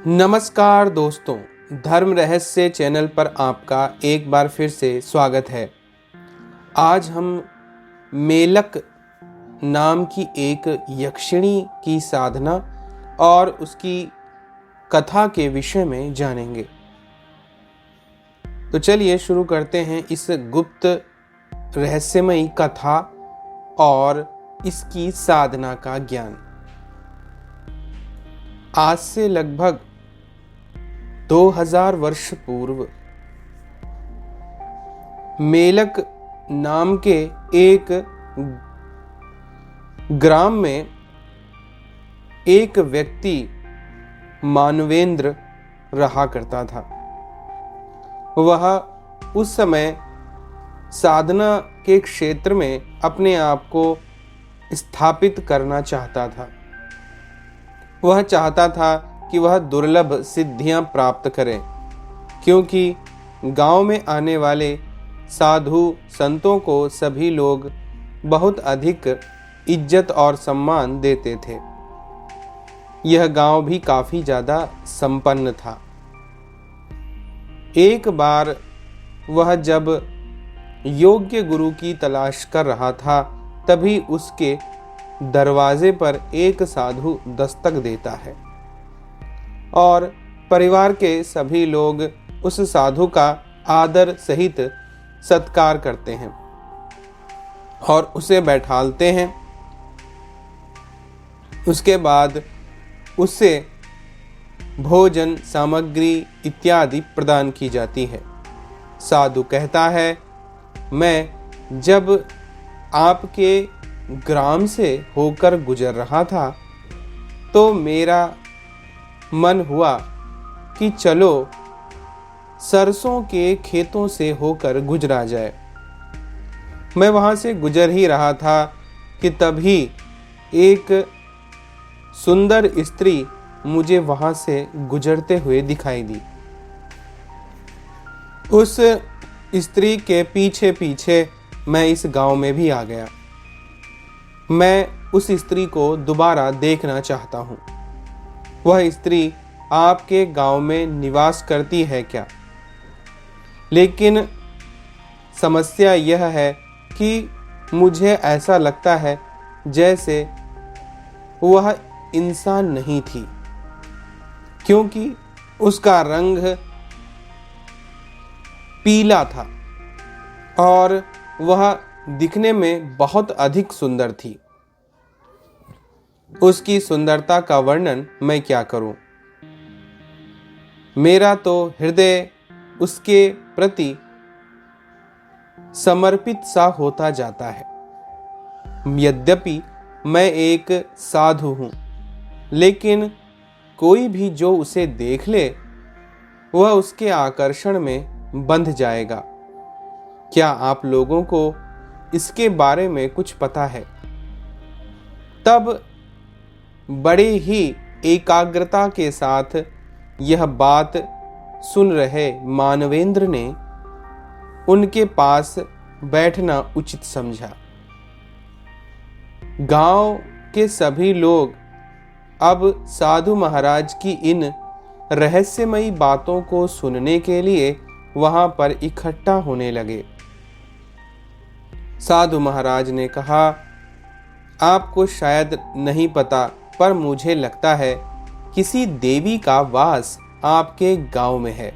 नमस्कार दोस्तों, धर्म रहस्य चैनल पर आपका एक बार फिर से स्वागत है। आज हम मेलक नाम की एक यक्षिणी की साधना और उसकी कथा के विषय में जानेंगे। तो चलिए शुरू करते हैं इस गुप्त रहस्यमयी कथा और इसकी साधना का ज्ञान। आज से लगभग 2000 वर्ष पूर्व मेलक नाम के एक ग्राम में एक व्यक्ति मानवेंद्र रहा करता था। वह उस समय साधना के क्षेत्र में अपने आप को स्थापित करना चाहता था। वह चाहता था कि वह दुर्लभ सिद्धियां प्राप्त करे, क्योंकि गांव में आने वाले साधु संतों को सभी लोग बहुत अधिक इज्जत और सम्मान देते थे। यह गांव भी काफी ज्यादा संपन्न था। एक बार वह जब योग्य गुरु की तलाश कर रहा था, तभी उसके दरवाजे पर एक साधु दस्तक देता है और परिवार के सभी लोग उस साधु का आदर सहित सत्कार करते हैं और उसे बैठालते हैं। उसके बाद उससे भोजन सामग्री इत्यादि प्रदान की जाती है। साधु कहता है, मैं जब आपके ग्राम से होकर गुजर रहा था तो मेरा मन हुआ कि चलो सरसों के खेतों से होकर गुजरा जाए। मैं वहां से गुजर ही रहा था कि तभी एक सुंदर स्त्री मुझे वहां से गुजरते हुए दिखाई दी। उस स्त्री के पीछे पीछे मैं इस गांव में भी आ गया। मैं उस स्त्री को दोबारा देखना चाहता हूँ। वह स्त्री आपके गांव में निवास करती है क्या? लेकिन समस्या यह है कि मुझे ऐसा लगता है जैसे वह इंसान नहीं थी, क्योंकि उसका रंग पीला था और वह दिखने में बहुत अधिक सुंदर थी। उसकी सुंदरता का वर्णन मैं क्या करूं? मेरा तो हृदय उसके प्रति समर्पित सा होता जाता है। यद्यपि मैं एक साधु हूं, लेकिन कोई भी जो उसे देख ले वह उसके आकर्षण में बंध जाएगा। क्या आप लोगों को इसके बारे में कुछ पता है? तब बड़े ही एकाग्रता के साथ यह बात सुन रहे मानवेंद्र ने उनके पास बैठना उचित समझा। गांव के सभी लोग अब साधु महाराज की इन रहस्यमयी बातों को सुनने के लिए वहां पर इकट्ठा होने लगे। साधु महाराज ने कहा, आपको शायद नहीं पता, पर मुझे लगता है किसी देवी का वास आपके गांव में है,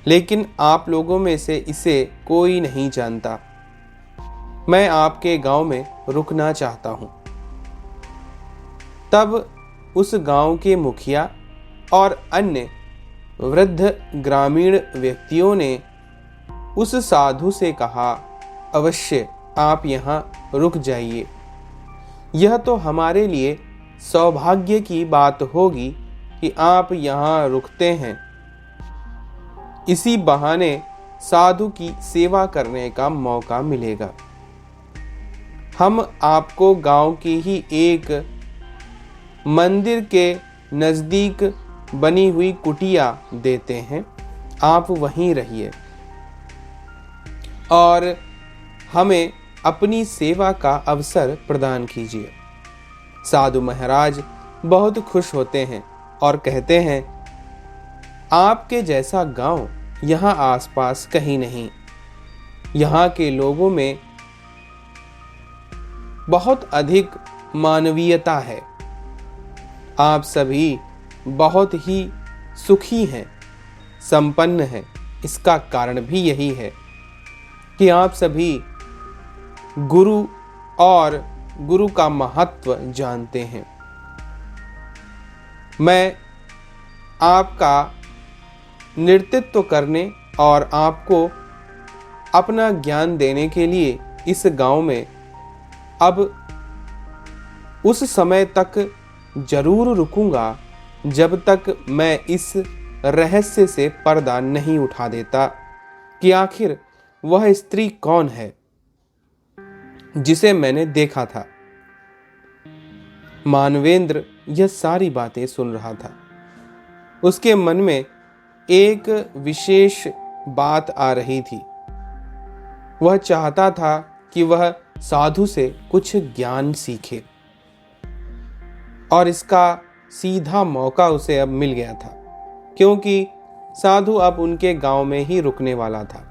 लेकिन आप लोगों में से इसे कोई नहीं जानता। मैं आपके गांव में रुकना चाहता हूं। तब उस गांव के मुखिया और अन्य वृद्ध ग्रामीण व्यक्तियों ने उस साधु से कहा, अवश्य आप यहाँ रुक जाइए। यह तो हमारे लिए सौभाग्य की बात होगी कि आप यहाँ रुकते हैं। इसी बहाने साधु की सेवा करने का मौका मिलेगा। हम आपको गांव की ही एक मंदिर के नजदीक बनी हुई कुटिया देते हैं, आप वहीं रहिए और हमें अपनी सेवा का अवसर प्रदान कीजिए। साधु महाराज बहुत खुश होते हैं और कहते हैं, आपके जैसा गांव यहाँ आसपास कहीं नहीं। यहाँ के लोगों में बहुत अधिक मानवीयता है। आप सभी बहुत ही सुखी हैं, संपन्न हैं। इसका कारण भी यही है कि आप सभी गुरु और गुरु का महत्व जानते हैं। मैं आपका नेतृत्व करने और आपको अपना ज्ञान देने के लिए इस गांव में अब उस समय तक जरूर रुकूंगा जब तक मैं इस रहस्य से पर्दा नहीं उठा देता कि आखिर वह स्त्री कौन है जिसे मैंने देखा था। मानवेंद्र यह सारी बातें सुन रहा था। उसके मन में एक विशेष बात आ रही थी। वह चाहता था कि वह साधु से कुछ ज्ञान सीखे और इसका सीधा मौका उसे अब मिल गया था, क्योंकि साधु अब उनके गांव में ही रुकने वाला था।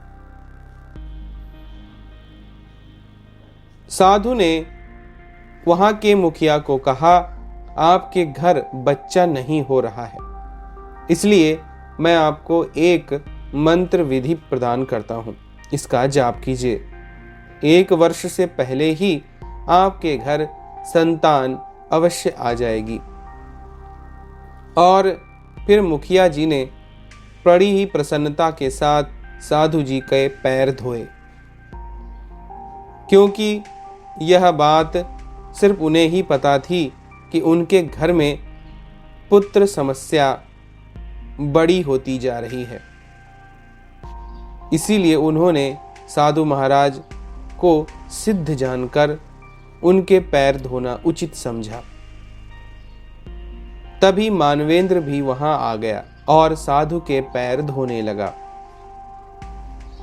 साधु ने वहां के मुखिया को कहा, आपके घर बच्चा नहीं हो रहा है, इसलिए मैं आपको एक मंत्र विधि प्रदान करता हूं, इसका जाप कीजिए। 1 वर्ष से पहले ही आपके घर संतान अवश्य आ जाएगी। और फिर मुखिया जी ने बड़ी ही प्रसन्नता के साथ साधु जी के पैर धोए, क्योंकि यह बात सिर्फ उन्हें ही पता थी कि उनके घर में पुत्र समस्या बड़ी होती जा रही है। इसीलिए उन्होंने साधु महाराज को सिद्ध जानकर उनके पैर धोना उचित समझा। तभी मानवेंद्र भी वहां आ गया और साधु के पैर धोने लगा।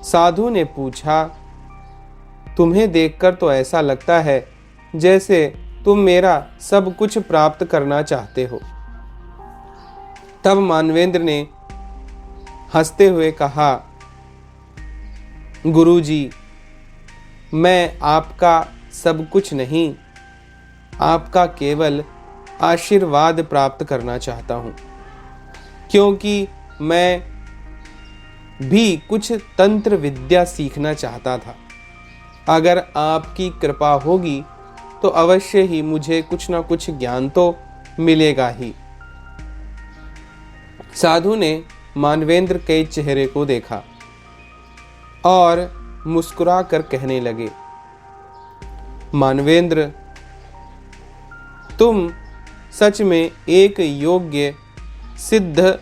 साधु ने पूछा, तुम्हें देखकर तो ऐसा लगता है जैसे तुम मेरा सब कुछ प्राप्त करना चाहते हो। तब मानवेंद्र ने हंसते हुए कहा, गुरुजी, मैं आपका सब कुछ नहीं, आपका केवल आशीर्वाद प्राप्त करना चाहता हूं, क्योंकि मैं भी कुछ तंत्र विद्या सीखना चाहता था। अगर आपकी कृपा होगी तो अवश्य ही मुझे कुछ ना कुछ ज्ञान तो मिलेगा ही। साधु ने मानवेंद्र के चेहरे को देखा और मुस्कुरा कर कहने लगे, मानवेंद्र, तुम सच में एक योग्य सिद्ध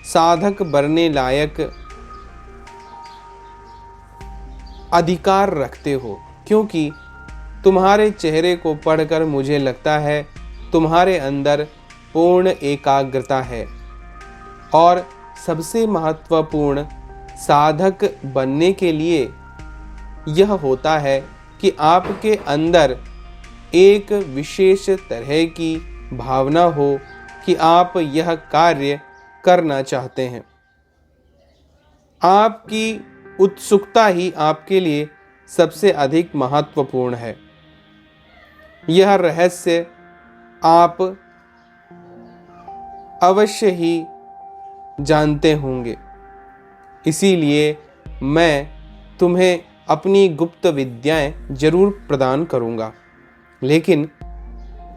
साधक बनने लायक अधिकार रखते हो, क्योंकि तुम्हारे चेहरे को पढ़कर मुझे लगता है तुम्हारे अंदर पूर्ण एकाग्रता है। और सबसे महत्वपूर्ण साधक बनने के लिए यह होता है कि आपके अंदर एक विशेष तरह की भावना हो कि आप यह कार्य करना चाहते हैं। आपकी उत्सुकता ही आपके लिए सबसे अधिक महत्वपूर्ण है। यह रहस्य आप अवश्य ही जानते होंगे, इसीलिए मैं तुम्हें अपनी गुप्त विद्याएं जरूर प्रदान करूंगा, लेकिन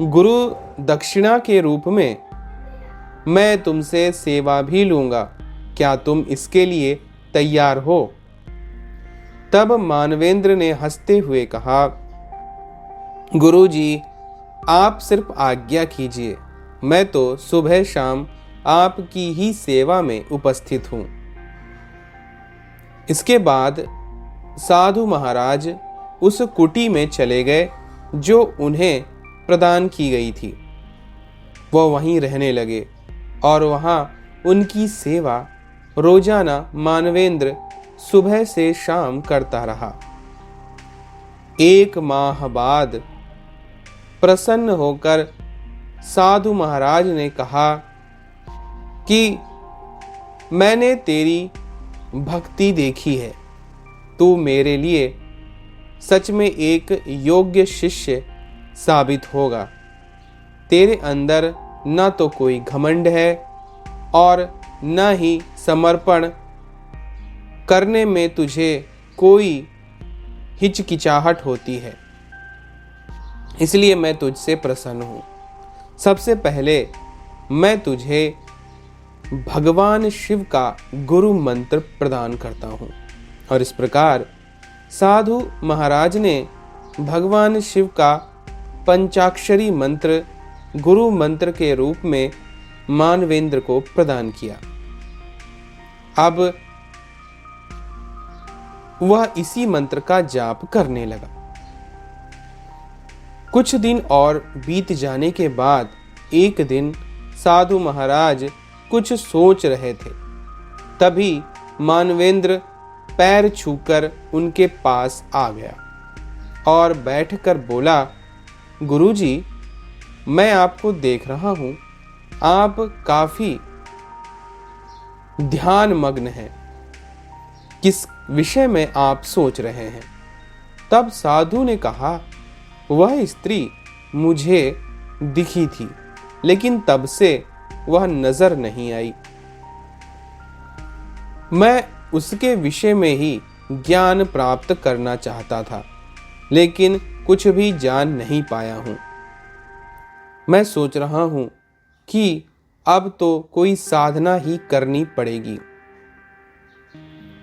गुरु दक्षिणा के रूप में मैं तुमसे सेवा भी लूंगा। क्या तुम इसके लिए तैयार हो? तब मानवेंद्र ने हंसते हुए कहा, गुरुजी, आप सिर्फ आज्ञा कीजिए, मैं तो सुबह शाम आपकी ही सेवा में उपस्थित हूं। इसके बाद साधु महाराज उस कुटी में चले गए जो उन्हें प्रदान की गई थी। वह वहीं रहने लगे और वहां उनकी सेवा रोजाना मानवेंद्र सुबह से शाम करता रहा। 1 माह बाद प्रसन्न होकर साधु महाराज ने कहा कि मैंने तेरी भक्ति देखी है, तू मेरे लिए सच में एक योग्य शिष्य साबित होगा। तेरे अंदर न तो कोई घमंड है और न ही समर्पण करने में तुझे कोई हिचकिचाहट होती है, इसलिए मैं तुझसे प्रसन्न हूँ। सबसे पहले मैं तुझे भगवान शिव का गुरु मंत्र प्रदान करता हूँ। और इस प्रकार साधु महाराज ने भगवान शिव का पंचाक्षरी मंत्र गुरु मंत्र के रूप में मानवेंद्र को प्रदान किया। अब वह इसी मंत्र का जाप करने लगा। कुछ दिन और बीत जाने के बाद एक दिन साधु महाराज कुछ सोच रहे थे, तभी मानवेंद्र पैर छूकर उनके पास आ गया और बैठकर बोला, गुरुजी, मैं आपको देख रहा हूं, आप काफी ध्यान मग्न हैं। किस विषय में आप सोच रहे हैं? तब साधु ने कहा, वह स्त्री मुझे दिखी थी, लेकिन तब से वह नजर नहीं आई। मैं उसके विषय में ही ज्ञान प्राप्त करना चाहता था, लेकिन कुछ भी जान नहीं पाया हूं। मैं सोच रहा हूं कि अब तो कोई साधना ही करनी पड़ेगी।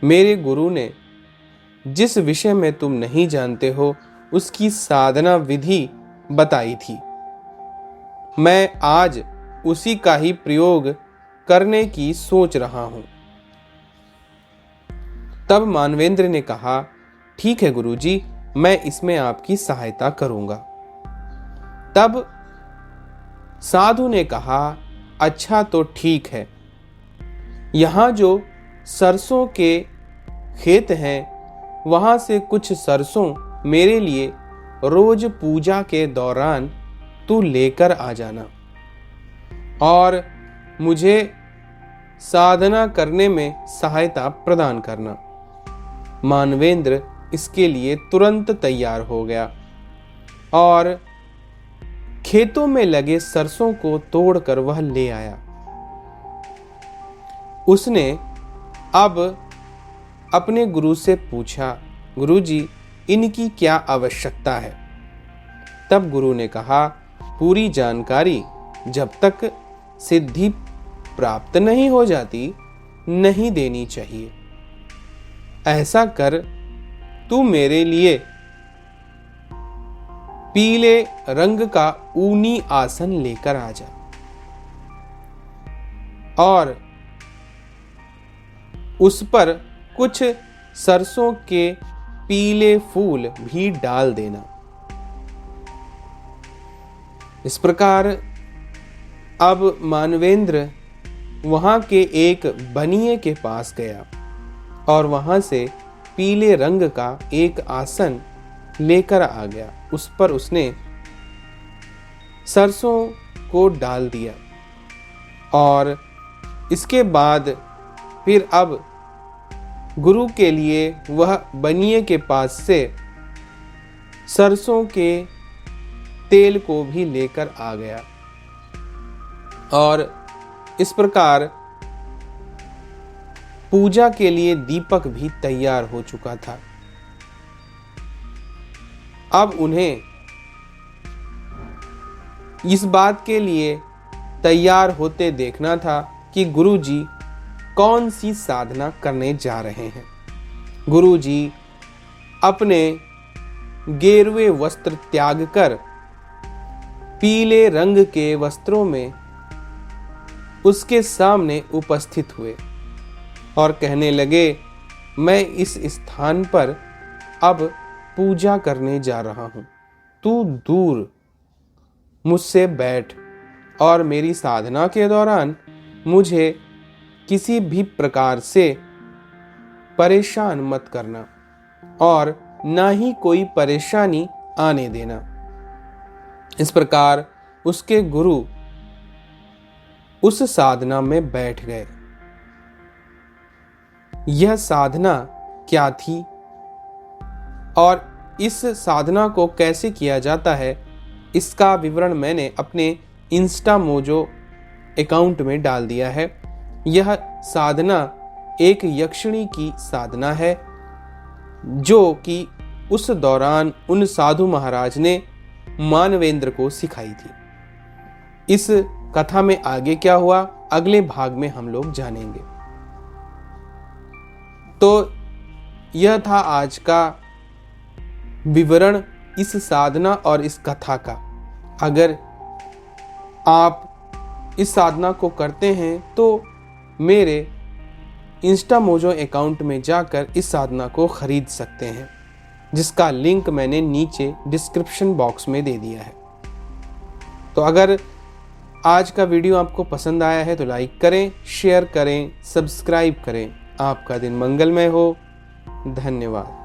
मेरे गुरु ने जिस विषय में तुम नहीं जानते हो उसकी साधना विधि बताई थी। मैं आज उसी का ही प्रयोग करने की सोच रहा हूं। तब मानवेंद्र ने कहा, ठीक है गुरुजी, मैं इसमें आपकी सहायता करूंगा। तब साधु ने कहा, अच्छा तो ठीक है, यहां जो सरसों के खेत हैं वहां से कुछ सरसों मेरे लिए रोज पूजा के दौरान तू लेकर आ जाना और मुझे साधना करने में सहायता प्रदान करना। मानवेंद्र इसके लिए तुरंत तैयार हो गया और खेतों में लगे सरसों को तोड़कर वह ले आया। उसने अब अपने गुरु से पूछा, गुरुजी, इनकी क्या आवश्यकता है? तब गुरु ने कहा, पूरी जानकारी जब तक सिद्धि प्राप्त नहीं हो जाती नहीं देनी चाहिए। ऐसा कर, तू मेरे लिए पीले रंग का ऊनी आसन लेकर आ जा और उस पर कुछ सरसों के पीले फूल भी डाल देना। इस प्रकार अब मानवेंद्र वहां के एक बनिए के पास गया और वहां से पीले रंग का एक आसन लेकर आ गया। उस पर उसने सरसों को डाल दिया और इसके बाद फिर अब गुरु के लिए वह बनिए के पास से सरसों के तेल को भी लेकर आ गया और इस प्रकार पूजा के लिए दीपक भी तैयार हो चुका था। अब उन्हें इस बात के लिए तैयार होते देखना था कि गुरुजी कौन सी साधना करने जा रहे हैं। गुरुजी अपने गेरुए वस्त्र त्याग कर पीले रंग के वस्त्रों में उसके सामने उपस्थित हुए और कहने लगे, मैं इस स्थान पर अब पूजा करने जा रहा हूं। तू दूर मुझसे बैठ और मेरी साधना के दौरान मुझे किसी भी प्रकार से परेशान मत करना और ना ही कोई परेशानी आने देना। इस प्रकार उसके गुरु उस साधना में बैठ गए। यह साधना क्या थी और इस साधना को कैसे किया जाता है, इसका विवरण मैंने अपने इंस्टा मोजो अकाउंट में डाल दिया है। यह साधना एक यक्षिणी की साधना है जो कि उस दौरान उन साधु महाराज ने मानवेंद्र को सिखाई थी। इस कथा में आगे क्या हुआ, अगले भाग में हम लोग जानेंगे। तो यह था आज का विवरण इस साधना और इस कथा का। अगर आप इस साधना को करते हैं तो मेरे इंस्टा मोजो अकाउंट में जाकर इस साधना को खरीद सकते हैं, जिसका लिंक मैंने नीचे डिस्क्रिप्शन बॉक्स में दे दिया है। तो अगर आज का वीडियो आपको पसंद आया है तो लाइक करें, शेयर करें, सब्सक्राइब करें। आपका दिन मंगलमय हो। धन्यवाद।